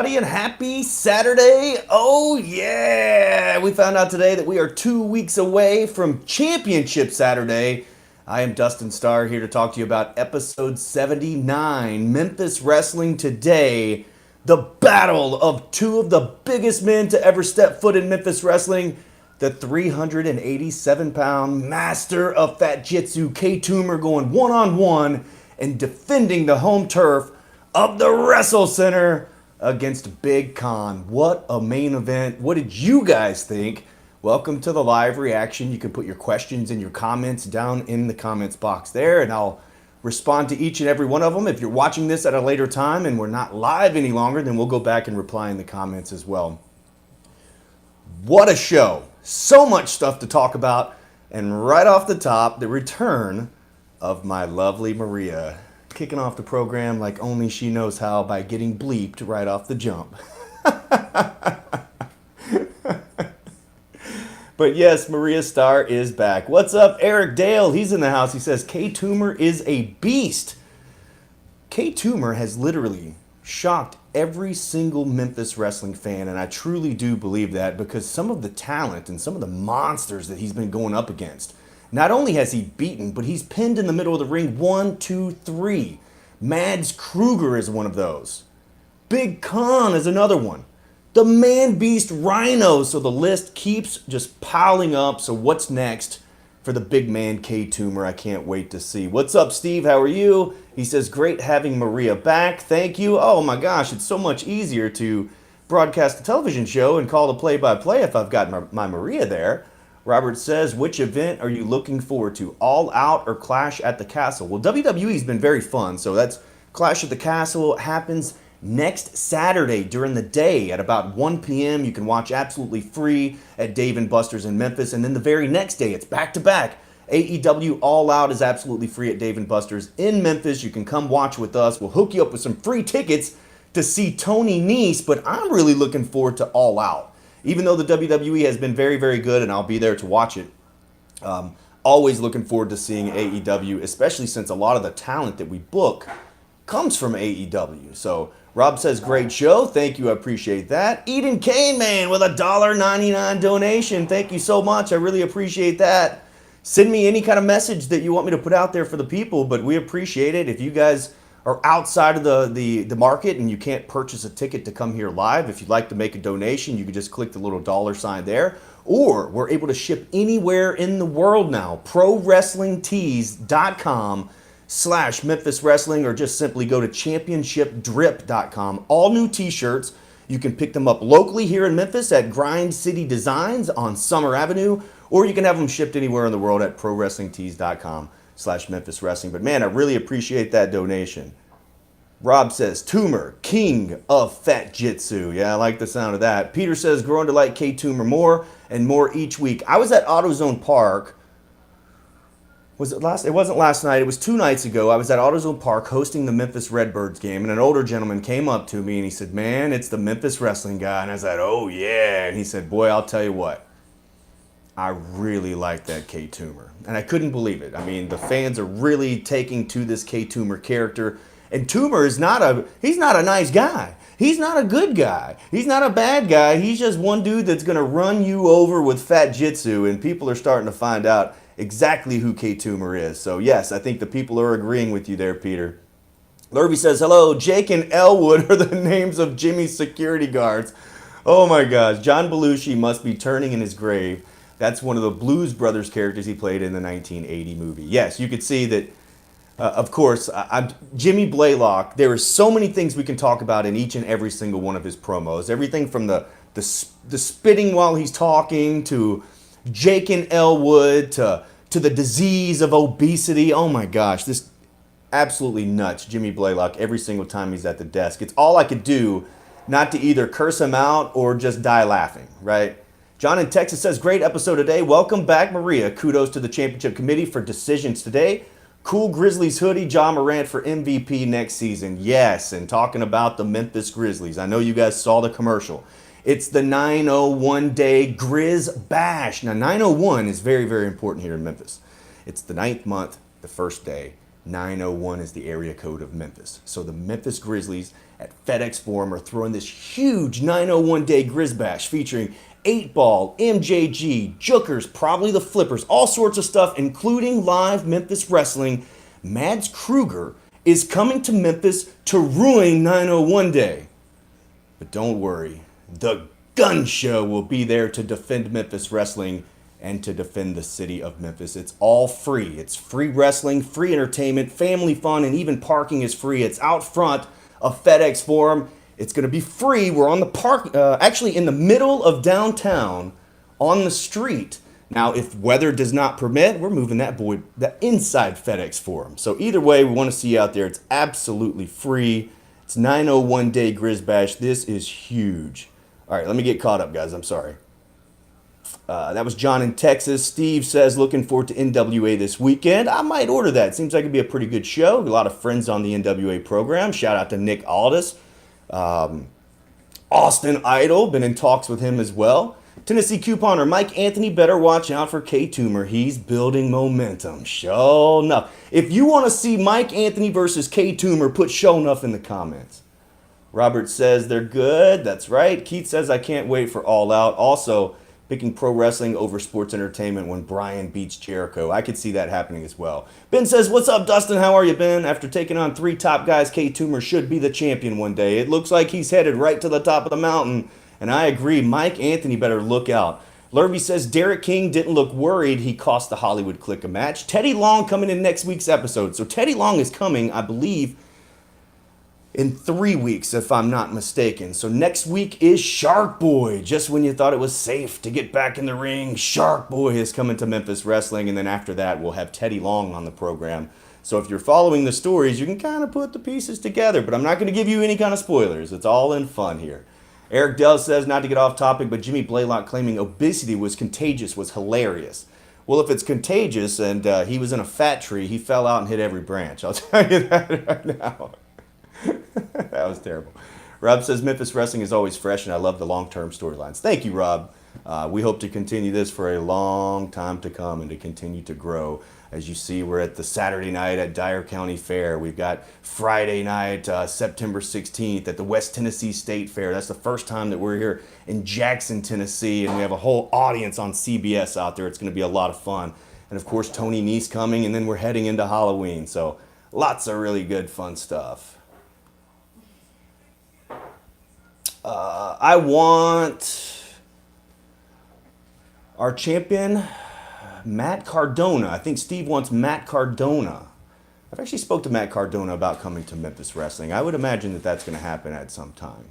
And happy Saturday. Oh, yeah. We found out today that we are 2 weeks away from Championship Saturday. I am Dustin Starr here to talk to you about episode 79, Memphis Wrestling Today, the battle of two of the biggest men to ever step foot in Memphis Wrestling. The 387-pound master of Fat Jitsu, K Toomer, going one-on-one and defending the home turf of the Wrestle Center against Big Con. What a main event. What did you guys think? Welcome to the live reaction. You can put your questions and your comments down in the comments box there, and I'll respond to each and every one of them. If you're watching this at a later time and we're not live any longer, then we'll go back and reply in the comments as well. What a show. So much stuff to talk about. And right off the top, the return of my lovely Maria, kicking off the program like only she knows how by getting bleeped right off the jump. But yes, Maria Starr is back. What's up, Eric Dale? He's in the house. He says, K Toomer is a beast. K Toomer has literally shocked every single Memphis wrestling fan, and I truly do believe that because some of the talent and some of the monsters that he's been going up against. Not only has he beaten, but he's pinned in the middle of the ring 1, 2, 3. Mads Kruger is one of those. Big Con is another one. The Man Beast Rhino. So the list keeps just piling up. So what's next for the big man K Toomer? I can't wait to see. What's up, Steve? How are you? He says, great having Maria back. Thank you. Oh my gosh, it's so much easier to broadcast a television show and call the play-by-play if I've got my Maria there. Robert says, which event are you looking forward to? All Out or Clash at the Castle? Well, WWE's been very fun, so that's Clash at the Castle. It happens next Saturday during the day at about 1 p.m. You can watch absolutely free at Dave & Buster's in Memphis, and then the very next day, it's back-to-back. AEW All Out is absolutely free at Dave & Buster's in Memphis. You can come watch with us. We'll hook you up with some free tickets to see Tony Nese, but I'm really looking forward to All Out. Even though the WWE has been very, very good, and I'll be there to watch it, always looking forward to seeing AEW, especially since a lot of the talent that we book comes from AEW. So Rob says, great show. Thank you. I appreciate that. Eden Kane Man with a $1.99 donation. Thank you so much. I really appreciate that. Send me any kind of message that you want me to put out there for the people, but we appreciate it. If you guys are outside of the market and you can't purchase a ticket to come here live, if you'd like to make a donation, you can just click the little $ there. Or we're able to ship anywhere in the world now. ProWrestlingTees.com/Memphis Wrestling, or just simply go to ChampionshipDrip.com. All new t-shirts. You can pick them up locally here in Memphis at Grind City Designs on Summer Avenue, or you can have them shipped anywhere in the world at ProWrestlingTees.com/Memphis Wrestling. But man, I really appreciate that donation. Rob says, Toomer, king of Fat Jitsu. Yeah, I like the sound of that. Peter says, growing to like K Toomer more and more each week. I was at AutoZone Park. It wasn't last night. It was 2 nights ago. I was at AutoZone Park hosting the Memphis Redbirds game, and an older gentleman came up to me and he said, man, it's the Memphis wrestling guy. And I said, oh yeah. And he said, boy, I'll tell you what. I really like that K Toomer. And I couldn't believe it. I mean, the fans are really taking to this K Toomer character. And Toomer is he's not a nice guy. He's not a good guy. He's not a bad guy. He's just one dude that's going to run you over with Fat Jitsu. And people are starting to find out exactly who K Toomer is. So yes, I think the people are agreeing with you there, Peter. Lurvy says, hello, Jake and Elwood are the names of Jimmy's security guards. Oh my gosh, John Belushi must be turning in his grave. That's one of the Blues Brothers characters he played in the 1980 movie. Yes, you could see that, of course, Jimmy Blaylock. There are so many things we can talk about in each and every single one of his promos. Everything from the spitting while he's talking, to Jake and Elwood, to the disease of obesity. Oh my gosh, this absolutely nuts. Jimmy Blaylock, every single time he's at the desk. It's all I could do not to either curse him out or just die laughing, right? John in Texas says, great episode today. Welcome back, Maria. Kudos to the championship committee for decisions today. Cool Grizzlies hoodie, John Morant for MVP next season. Yes, and talking about the Memphis Grizzlies. I know you guys saw the commercial. It's the 901 day Grizz Bash. Now, 901 is very, very important here in Memphis. It's the 9th month, the first day. 901 is the area code of Memphis. So the Memphis Grizzlies at FedEx Forum are throwing this huge 901 Day Grizz Bash featuring 8 Ball, MJG, Jookers, probably the Flippers, all sorts of stuff, including live Memphis wrestling. Mads Kruger is coming to Memphis to ruin 901 Day. But don't worry, the Gun Show will be there to defend Memphis wrestling and to defend the city of Memphis. It's all free. It's free wrestling, free entertainment, family fun, and even parking is free. It's out front of FedEx Forum. It's going to be free. We're on the park, actually in the middle of downtown on the street. Now, if weather does not permit, we're moving that inside FedEx Forum. So either way, we want to see you out there. It's absolutely free. It's 901 Day Grizz Bash. This is huge. All right, let me get caught up, guys. I'm sorry. That was John in Texas. Steve says, looking forward to NWA this weekend. I might order that. Seems like it'd be a pretty good show. A lot of friends on the NWA program. Shout out to Nick Aldis. Austin Idol, been in talks with him as well. Tennessee Couponer, Mike Anthony better watch out for K. Toomer. He's building momentum. Sure enough. If you want to see Mike Anthony versus K. Toomer, put sure enough in the comments. Robert says they're good. That's right. Keith says I can't wait for All Out. Also, picking pro wrestling over sports entertainment when Bryan beats Jericho. I could see that happening as well. Ben says, what's up, Dustin? How are you, Ben? After taking on 3 top guys, K. Toomer should be the champion one day. It looks like he's headed right to the top of the mountain. And I agree, Mike Anthony better look out. Lurvy says Derek King didn't look worried. He cost the Hollywood Click a match. Teddy Long coming in next week's episode. So Teddy Long is coming, I believe, in 3 weeks, if I'm not mistaken. So next week is Shark Boy. Just when you thought it was safe to get back in the ring, Shark Boy is coming to Memphis Wrestling. And then after that, we'll have Teddy Long on the program. So if you're following the stories, you can kind of put the pieces together. But I'm not going to give you any kind of spoilers. It's all in fun here. Eric Dell says, not to get off topic, but Jimmy Blaylock claiming obesity was contagious was hilarious. Well, if it's contagious and he was in a fat tree, he fell out and hit every branch. I'll tell you that right now. That was terrible. Rob says Memphis wrestling is always fresh, and I love the long-term storylines. Thank you, Rob. We hope to continue this for a long time to come and to continue to grow. As you see, we're at the Saturday night at Dyer County Fair. We've got Friday night, September 16th at the West Tennessee State Fair. That's the first time that we're here in Jackson, Tennessee, and we have a whole audience on CBS out there. It's going to be a lot of fun. And of course, Tony Nese coming, and then we're heading into Halloween. So lots of really good, fun stuff. I want our champion, Matt Cardona. I think Steve wants Matt Cardona. I've actually spoke to Matt Cardona about coming to Memphis Wrestling. I would imagine that that's going to happen at some time.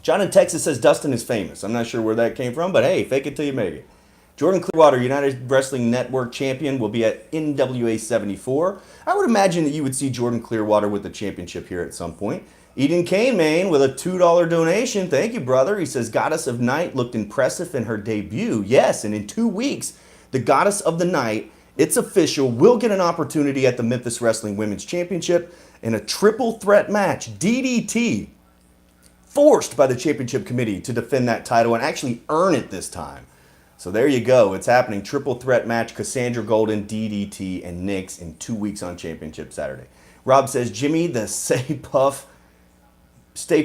John in Texas says Dustin is famous. I'm not sure where that came from, but hey, fake it till you make it. Jordan Clearwater, United Wrestling Network champion, will be at NWA 74. I would imagine that you would see Jordan Clearwater with the championship here at some point. Eden Kane, Maine, with a $2 donation. Thank you, brother. He says, Goddess of Night looked impressive in her debut. Yes, and in 2 weeks, the Goddess of the Night, it's official, will get an opportunity at the Memphis Wrestling Women's Championship in a triple threat match. DDT, forced by the championship committee to defend that title and actually earn it this time. So there you go. It's happening. Triple threat match. Cassandra Golden, DDT, and Nyx in 2 weeks on Championship Saturday. Rob says, Jimmy, the Stay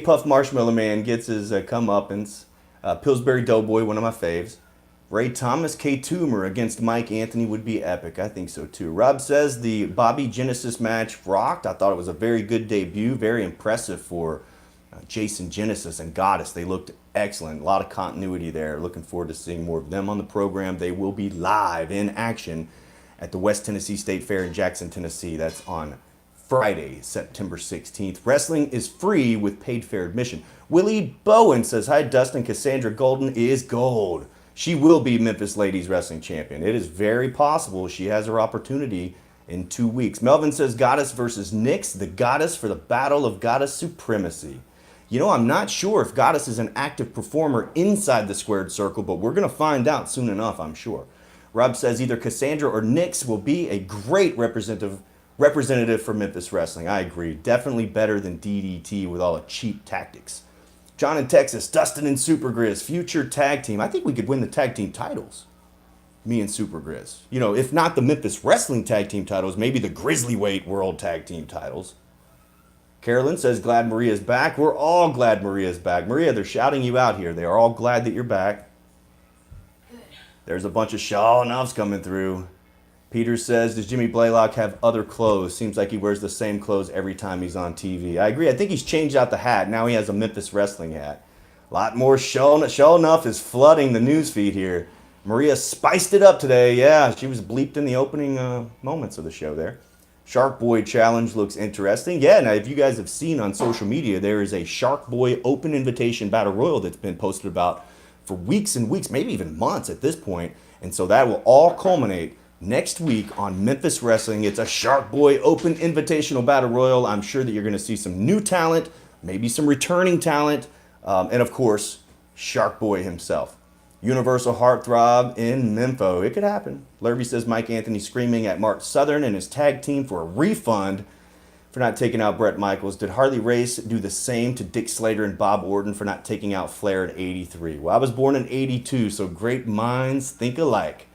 Puft Marshmallow Man gets his comeuppance. Pillsbury Doughboy, one of my faves. Ray Thomas, K. Toomer against Mike Anthony would be epic. I think so too. Rob says the Bobby Genesis match rocked. I thought it was a very good debut. Very impressive for Jason Genesis and Goddess. They looked excellent. A lot of continuity there. Looking forward to seeing more of them on the program. They will be live in action at the West Tennessee State Fair in Jackson, Tennessee. That's on Friday, September 16th. Wrestling is free with paid fair admission. Willie Bowen says, hi, Dustin. Cassandra Golden is gold. She will be Memphis Ladies Wrestling Champion. It is very possible she has her opportunity in 2 weeks. Melvin says, Goddess versus Nyx, the Goddess for the Battle of Goddess Supremacy. You know, I'm not sure if Goddess is an active performer inside the squared circle, but we're going to find out soon enough, I'm sure. Rob says either Cassandra or Nyx will be a great representative for Memphis Wrestling. I agree. Definitely better than DDT with all the cheap tactics. John in Texas, Dustin and Super Grizz, future tag team. I think we could win the tag team titles. Me and Super Grizz. You know, if not the Memphis Wrestling tag team titles, maybe the Grizzly Weight World tag team titles. Carolyn says, glad Maria's back. We're all glad Maria's back. Maria, they're shouting you out here. They are all glad that you're back. There's a bunch of Shaw Nuffs coming through. Peter says, does Jimmy Blaylock have other clothes? Seems like he wears the same clothes every time he's on TV. I agree. I think he's changed out the hat. Now he has a Memphis Wrestling hat. A lot more Shaw Nuff is flooding the news feed here. Maria spiced it up today. Yeah, she was bleeped in the opening moments of the show there. Shark Boy Challenge looks interesting. Yeah, now if you guys have seen on social media, there is a Shark Boy Open Invitation Battle Royal that's been posted about for weeks and weeks, maybe even months at this point. And so that will all culminate next week on Memphis Wrestling. It's a Shark Boy Open Invitational Battle Royal. I'm sure that you're going to see some new talent, maybe some returning talent, and of course, Shark Boy himself. Universal Heartthrob in Mempho. It could happen. Lurvy says Mike Anthony screaming at Mark Southern and his tag team for a refund for not taking out Bret Michaels. Did Harley Race do the same to Dick Slater and Bob Orton for not taking out Flair at 83? Well, I was born in 82, so great minds think alike.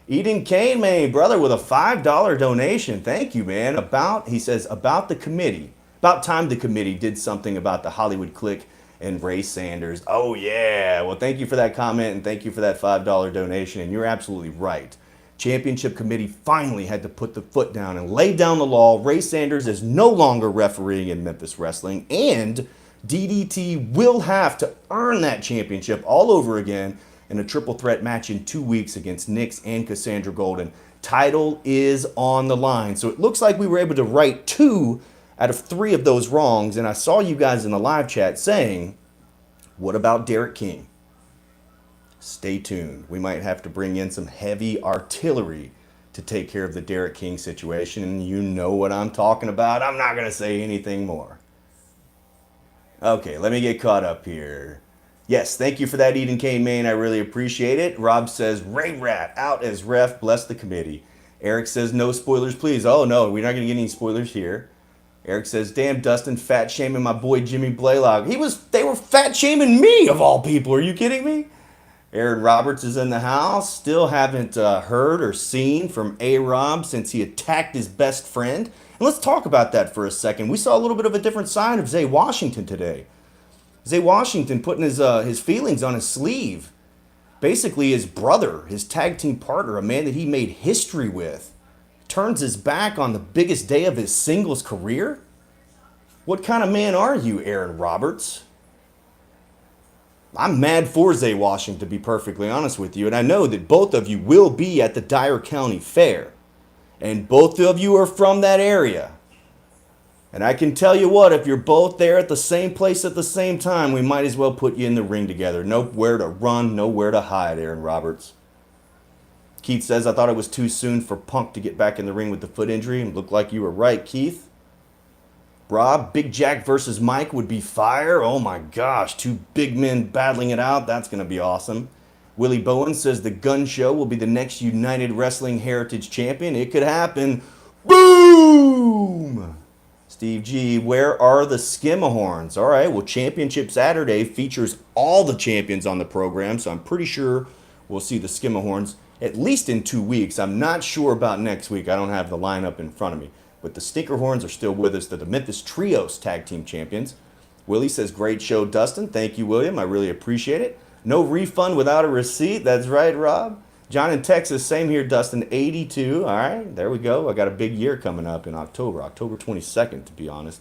Eden Kane, man, brother, with a $5 donation. Thank you, man. He says, about the committee. About time the committee did something about the Hollywood Clique and Ray Sanders. Oh, yeah. Well, thank you for that comment and thank you for that $5 donation. And you're absolutely right. Championship Committee finally had to put the foot down and lay down the law. Ray Sanders is no longer refereeing in Memphis Wrestling, and DDT will have to earn that championship all over again in a triple threat match in 2 weeks against Nyx and Cassandra Golden. Title is on the line. So it looks like we were able to right 2 out of 3 of those wrongs, and I saw you guys in the live chat saying, what about Derek King? Stay tuned. We might have to bring in some heavy artillery to take care of the Derek King situation, and you know what I'm talking about. I'm not going to say anything more. Okay, let me get caught up here. Yes, thank you for that, Eden Kane, man. I really appreciate it. Rob says, Ray Rat out as ref. Bless the committee. Eric says, no spoilers, please. Oh, no, we're not going to get any spoilers here. Eric says, damn, Dustin, fat shaming my boy Jimmy Blaylock. They were fat shaming me, of all people. Are you kidding me? Aaron Roberts is in the house. Still haven't heard or seen from A-Rob since he attacked his best friend. And let's talk about that for a second. We saw a little bit of a different side of Zay Washington today. Zay Washington putting his feelings on his sleeve. Basically, his brother, his tag team partner, a man that he made history with, turns his back on the biggest day of his singles career? What kind of man are you, Aaron Roberts? I'm mad for Zay Washington, to be perfectly honest with you, and I know that both of you will be at the Dyer County Fair, and both of you are from that area. And I can tell you what, if you're both there at the same place at the same time, we might as well put you in the ring together. Nowhere to run, nowhere to hide, Aaron Roberts. Keith says, I thought it was too soon for Punk to get back in the ring with the foot injury. And looked like you were right, Keith. Rob, Big Jack versus Mike would be fire. Oh my gosh, 2 big men battling it out. That's going to be awesome. Willie Bowen says the Gun Show will be the next United Wrestling Heritage Champion. It could happen. Boom! Steve G, where are the Skimahorns? All right, well, Championship Saturday features all the champions on the program, so I'm pretty sure we'll see the Skimahorns at least in 2 weeks. I'm not sure about next week. I don't have the lineup in front of me. But the Stinkerhorns are still with us. They're the Memphis Trios Tag Team Champions. Willie says, great show, Dustin. Thank you, William. I really appreciate it. No refund without a receipt. That's right, Rob. John in Texas, same here, Dustin, 82. All right, there we go. I got a big year coming up in October 22nd, to be honest.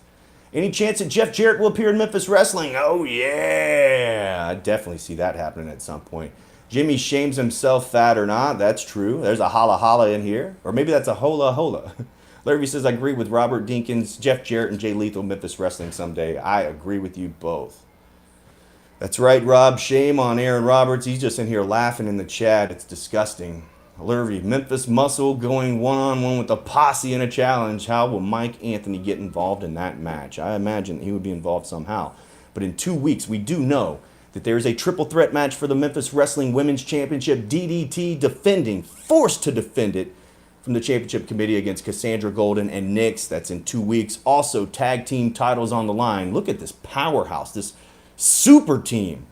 Any chance that Jeff Jarrett will appear in Memphis Wrestling? Oh, yeah. I definitely see that happening at some point. Jimmy shames himself fat or not. That's true. There's a holla holla in here. Or maybe that's a hola hola. Larry says, I agree with Robert Dinkins, Jeff Jarrett, and Jay Lethal, Memphis Wrestling someday. I agree with you both. That's right, Rob. Shame on Aaron Roberts. He's just in here laughing in the chat. It's disgusting. Lurvy, Memphis Muscle going one-on-one with the Posse in a challenge. How will Mike Anthony get involved in that match? I imagine he would be involved somehow. But in 2 weeks, we do know that there is a triple threat match for the Memphis Wrestling Women's Championship. DDT forced to defend it from the Championship Committee against Cassandra Golden and Nyx. That's in 2 weeks. Also, tag team titles on the line. Look at this powerhouse, this super team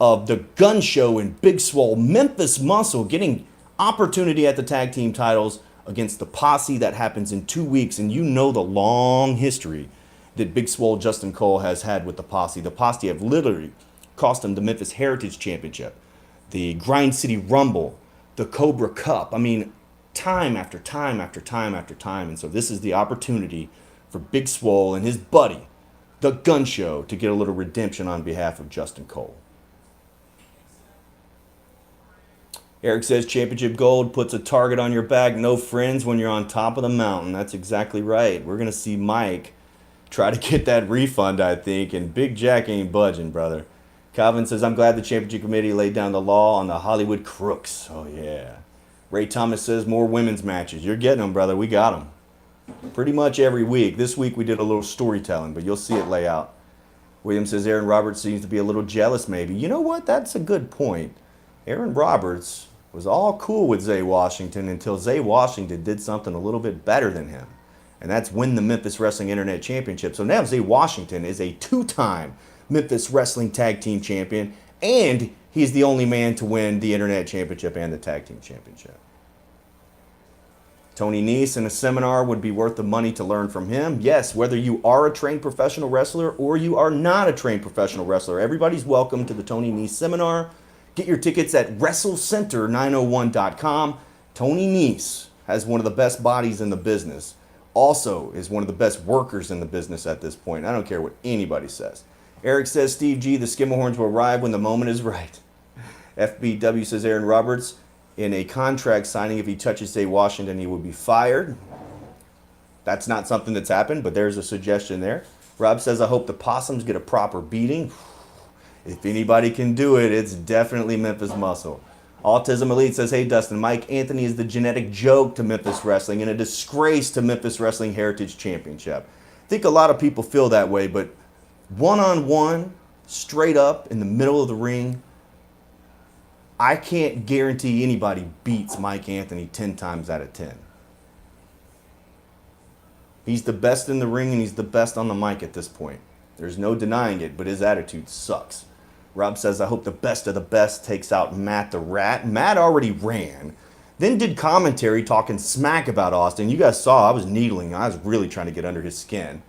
of the Gun Show and Big Swole Memphis Muscle getting opportunity at the tag team titles against the Posse. That happens in 2 weeks, and you know the long history that Big Swole Justin Cole has had with the Posse. The Posse have literally cost him the Memphis Heritage Championship, the Grind City Rumble, the Cobra Cup. I mean, time after time after time after time. And so this is the opportunity for Big Swole and his buddy, the Gun Show, to get a little redemption on behalf of Justin Cole. Eric says championship gold puts a target on your back. No friends when you're on top of the mountain. That's exactly right. We're going to see Mike try to get that refund, I think. And Big Jack ain't budging, brother. Calvin says, I'm glad the championship committee laid down the law on the Hollywood crooks. Oh, yeah. Ray Thomas says more women's matches. You're getting them, brother. We got them. Pretty much every week. This week we did a little storytelling, but you'll see it lay out. William says Aaron Roberts seems to be a little jealous, maybe. You know what? That's a good point. Aaron Roberts was all cool with Zay Washington until Zay Washington did something a little bit better than him. And that's win the Memphis Wrestling Internet Championship. So now Zay Washington is a 2-time Memphis Wrestling Tag Team Champion, and he's the only man to win the Internet Championship and the Tag Team Championship. Tony Nese in a seminar would be worth the money to learn from him. Yes, whether you are a trained professional wrestler or you are not a trained professional wrestler, everybody's welcome to the Tony Nese seminar. Get your tickets at WrestleCenter901.com. Tony Nese has one of the best bodies in the business. Also is one of the best workers in the business at this point. I don't care what anybody says. Eric says, Steve G, the Skimmerhorns will arrive when the moment is right. FBW says Aaron Roberts, in a contract signing, if he touches Zay Washington, he will be fired. That's not something that's happened, but there's a suggestion there. Rob says, I hope the Possums get a proper beating. If anybody can do it, it's definitely Memphis Muscle. Autism Elite says, hey, Dustin, Mike Anthony is the genetic joke to Memphis Wrestling and a disgrace to Memphis Wrestling Heritage Championship. I think a lot of people feel that way, but one-on-one, straight up, in the middle of the ring, I can't guarantee anybody beats Mike Anthony 10 times out of 10. He's the best in the ring and he's the best on the mic at this point. There's no denying it, but his attitude sucks. Rob says, I hope the best of the best takes out Matt the Rat. Matt already ran, then did commentary talking smack about Austin. You guys saw I was needling. I was really trying to get under his skin.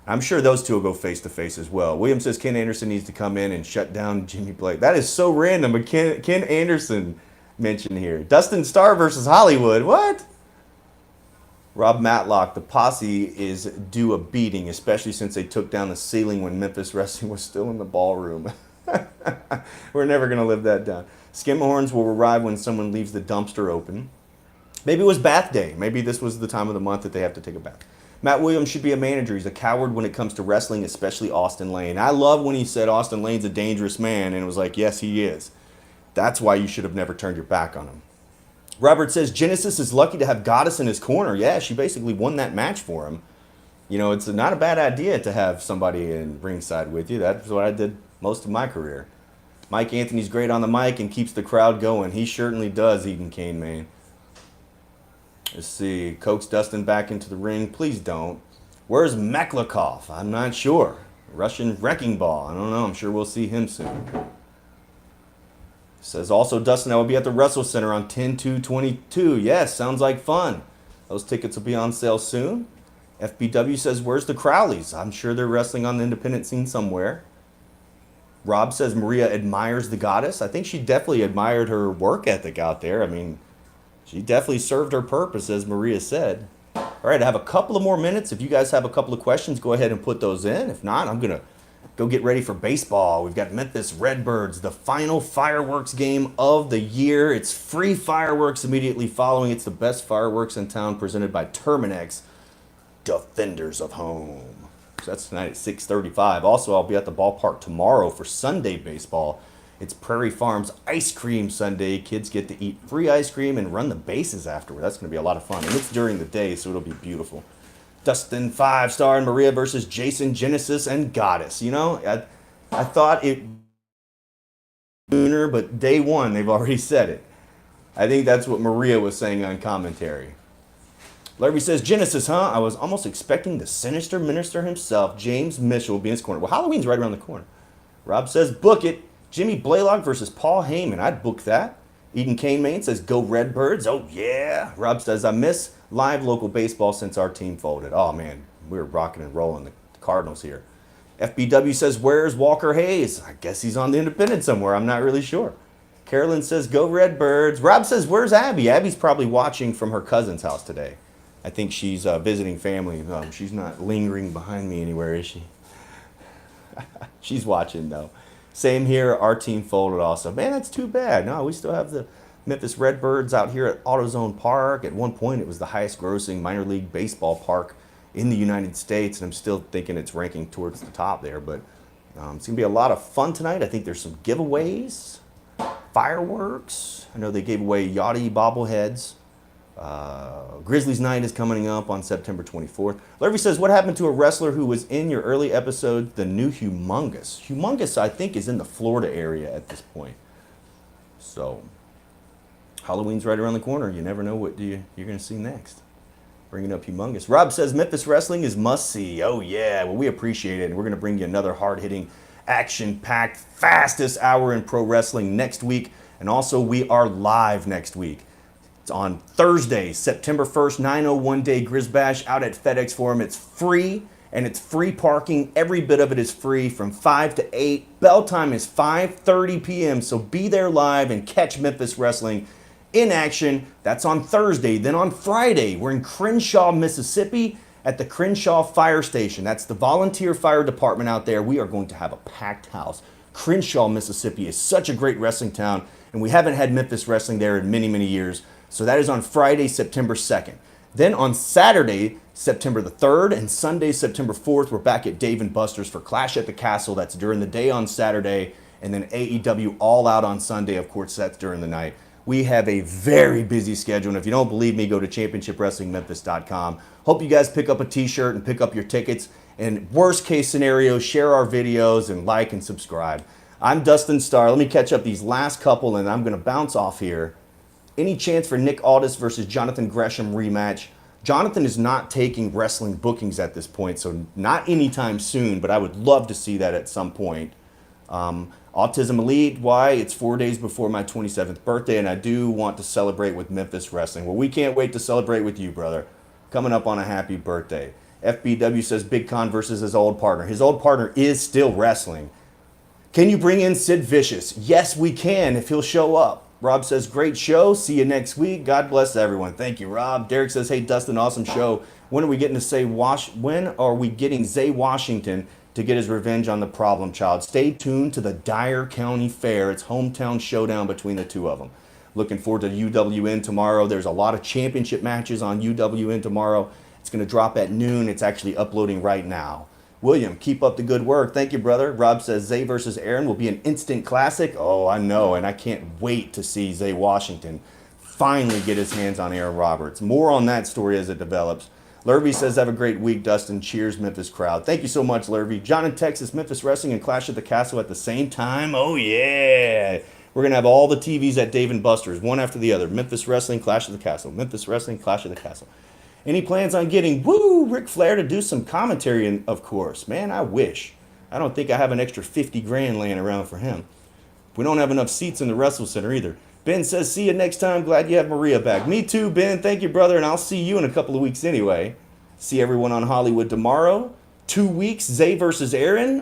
I'm sure those two will go face to face as well. William says Ken Anderson needs to come in and shut down Jimmy Blake. That is so random, but Ken Anderson mentioned here. Dustin Starr versus Hollywood. What? Rob Matlock, the Posse is due a beating, especially since they took down the ceiling when Memphis Wrestling was still in the ballroom. We're never going to live that down. Skimmerhorns will arrive when someone leaves the dumpster open. Maybe it was bath day. Maybe this was the time of the month that they have to take a bath. Matt Williams should be a manager. He's a coward when it comes to wrestling, especially Austin Lane. I love when he said Austin Lane's a dangerous man, and it was like, yes, he is. That's why you should have never turned your back on him. Robert says Genesis is lucky to have Goddess in his corner. Yeah, she basically won that match for him. You know, it's not a bad idea to have somebody in ringside with you. That's what I did most of my career. Mike Anthony's great on the mic and keeps the crowd going. He certainly does, Eden Kane, man. Let's see. Coax Dustin back into the ring. Please don't. Where's Meklakov? I'm not sure. Russian Wrecking Ball. I don't know. I'm sure we'll see him soon. Says also, Dustin, I will be at the Wrestle Center on 10/2/22. Yes, sounds like fun. Those tickets will be on sale soon. FBW says, where's the Crowleys? I'm sure they're wrestling on the independent scene somewhere. Rob says Maria admires the Goddess. I think she definitely admired her work ethic out there. I mean, she definitely served her purpose, as Maria said. All right, I have a couple of more minutes. If you guys have a couple of questions, go ahead and put those in. If not, I'm going to go get ready for baseball. We've got Memphis Redbirds, the final fireworks game of the year. It's free fireworks immediately following. It's the best fireworks in town, presented by Terminex, Defenders of Home. So that's tonight at 6:35. Also, I'll be at the ballpark tomorrow for Sunday baseball. It's Prairie Farms Ice Cream Sunday. Kids get to eat free ice cream and run the bases afterward. That's going to be a lot of fun. And it's during the day, so it'll be beautiful. Dustin 5-star and Maria versus Jason, Genesis, and Goddess. You know, I thought it sooner, but day one, they've already said it. I think that's what Maria was saying on commentary. Larry says, Genesis, huh? I was almost expecting the sinister minister himself, James Mitchell, will be in his corner. Well, Halloween's right around the corner. Rob says, book it. Jimmy Blaylock versus Paul Heyman. I'd book that. Eden Kane Main says, go Redbirds. Oh, yeah. Rob says, I miss live local baseball since our team folded. Oh, man. We're rocking and rolling the Cardinals here. FBW says, where's Walker Hayes? I guess he's on the Independent somewhere. I'm not really sure. Carolyn says, go Redbirds. Rob says, where's Abby? Abby's probably watching from her cousin's house today. I think she's visiting family. She's not lingering behind me anywhere, is she? She's watching, though. Same here. Our team folded also. Man, that's too bad. No, we still have the Memphis Redbirds out here at AutoZone Park. At one point, it was the highest grossing minor league baseball park in the United States, and I'm still thinking it's ranking towards the top there. But it's going to be a lot of fun tonight. I think there's some giveaways, fireworks. I know they gave away Yachty bobbleheads. Grizzlies Night is coming up on September 24th. Larry says, what happened to a wrestler who was in your early episode, the new Humongous? Humongous, I think, is in the Florida area at this point. So, Halloween's right around the corner. You never know what you're going to see next. Bringing up Humongous. Rob says, Memphis Wrestling is must-see. Oh, yeah. Well, we appreciate it. And we're going to bring you another hard-hitting, action-packed, fastest hour in pro wrestling next week. And also, we are live next week. It's on Thursday, September 1st, 901 Day Grizz Bash out at FedEx Forum. It's free, and it's free parking. Every bit of it is free from 5 to 8. Bell time is 5:30 p.m., so be there live and catch Memphis Wrestling in action. That's on Thursday. Then on Friday, we're in Crenshaw, Mississippi at the Crenshaw Fire Station. That's the volunteer fire department out there. We are going to have a packed house. Crenshaw, Mississippi is such a great wrestling town, and we haven't had Memphis Wrestling there in many, many years. So that is on Friday, September 2nd. Then on Saturday, September the 3rd, and Sunday, September 4th, we're back at Dave & Buster's for Clash at the Castle. That's during the day on Saturday, and then AEW All Out on Sunday. Of course, that's during the night. We have a very busy schedule, and if you don't believe me, go to championshipwrestlingmemphis.com. Hope you guys pick up a t-shirt and pick up your tickets. And worst case scenario, share our videos and like and subscribe. I'm Dustin Starr. Let me catch up these last couple, and I'm going to bounce off here. Any chance for Nick Aldis versus Jonathan Gresham rematch? Jonathan is not taking wrestling bookings at this point, so not anytime soon, but I would love to see that at some point. Autism Elite, why? It's 4 days before my 27th birthday, and I do want to celebrate with Memphis Wrestling. Well, we can't wait to celebrate with you, brother. Coming up on a happy birthday. FBW says Big Con versus his old partner. His old partner is still wrestling. Can you bring in Sid Vicious? Yes, we can if he'll show up. Rob says, great show. See you next week. God bless everyone. Thank you, Rob. Derek says, hey, Dustin, awesome show. When are we getting Zay Washington to get his revenge on the problem child? Stay tuned to the Dyer County Fair. It's hometown showdown between the two of them. Looking forward to UWN tomorrow. There's a lot of championship matches on UWN tomorrow. It's going to drop at noon. It's actually uploading right now. William, keep up the good work. Thank you, brother. Rob says Zay versus Aaron will be an instant classic. Oh, I know, and I can't wait to see Zay Washington finally get his hands on Aaron Roberts. More on that story as it develops. Lurvy says, have a great week, Dustin. Cheers, Memphis crowd. Thank you so much, Lurvy. John in Texas, Memphis Wrestling and Clash at the Castle at the same time. Oh, yeah. We're going to have all the TVs at Dave & Buster's, one after the other. Memphis Wrestling, Clash at the Castle. Memphis Wrestling, Clash at the Castle. Any plans on getting, Ric Flair to do some commentary? And of course, man, I wish. I don't think I have an extra 50 grand laying around for him. We don't have enough seats in the Wrestle Center either. Ben says, see you next time. Glad you have Maria back. Me too, Ben. Thank you, brother. And I'll see you in a couple of weeks anyway. See everyone on Hollywood tomorrow. 2 weeks, Zay versus Aaron.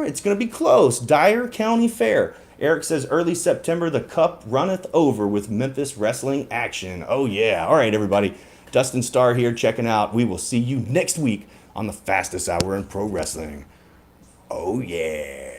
It's going to be close. Dyer County Fair. Eric says, early September, the cup runneth over with Memphis wrestling action. Oh, yeah. All right, everybody. Dustin Starr here checking out. We will see you next week on the fastest hour in pro wrestling. Oh, yeah.